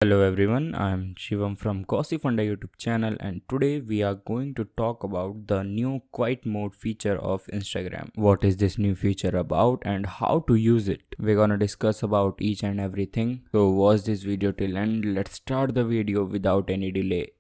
Hello everyone, I am Shivam from Gossipfunda YouTube channel, and today we are going to talk about the new quiet mode feature of Instagram. What is this new feature about and how to use it? We're gonna discuss about each and everything. So watch this video till end. Let's start the video without any delay.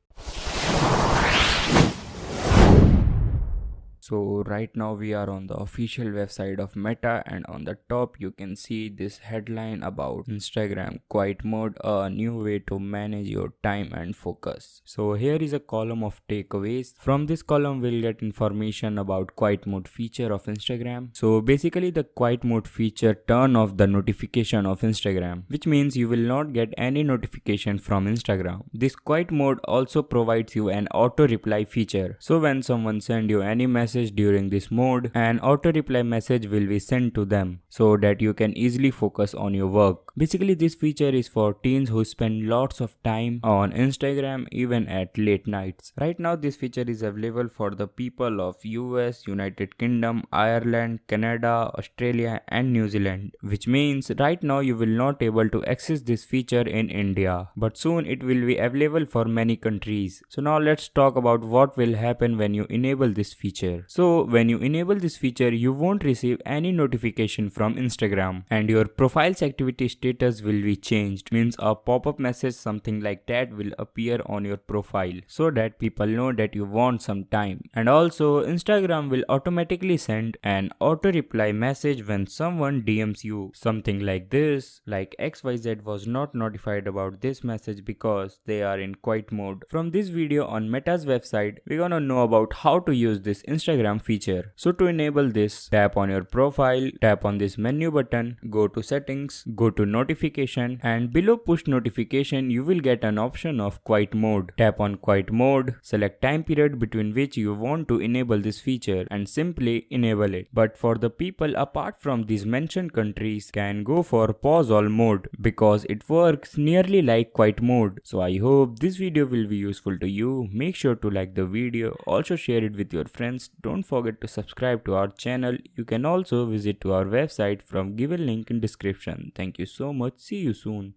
So right now we are on the official website of Meta, and on the top you can see this headline about Instagram quiet mode, a new way to manage your time and focus. So here is a column of takeaways. From this column we'll get information about quiet mode feature of Instagram. So basically the quiet mode feature turn off the notification of Instagram, which means you will not get any notification from Instagram. This quiet mode also provides you an auto reply feature. So when someone send you any message during this mode, an auto reply message will be sent to them so that you can easily focus on your work. Basically this feature is for teens who spend lots of time on Instagram even at late nights. Right now this feature is available for the people of US, United Kingdom, Ireland, Canada, Australia and New Zealand, which means right now you will not able to access this feature in India, but soon it will be available for many countries. So now let's talk about what will happen when you enable this feature. So when you enable this feature, you won't receive any notification from Instagram and your profile's activity status will be changed. Means a pop-up message something like that will appear on your profile so that people know that you want some time. And also Instagram will automatically send an auto reply message when someone DMs you something like this, like XYZ was not notified about this message because they are in quiet mode. From this video on Meta's website, we're gonna know about how to use this Instagram feature. So to enable this, tap on your profile, tap on this menu button, go to settings, go to notification, and below push notification you will get an option of quiet mode. Tap on quiet mode, select time period between which you want to enable this feature and simply enable it. But for the people apart from these mentioned countries can go for pause all mode because it works nearly like quiet mode. So I hope this video will be useful to you. Make sure to like the video, also share it with your friends. Don't forget to subscribe to our channel. You can also visit to our website from given link in description. Thank you so much. See you soon.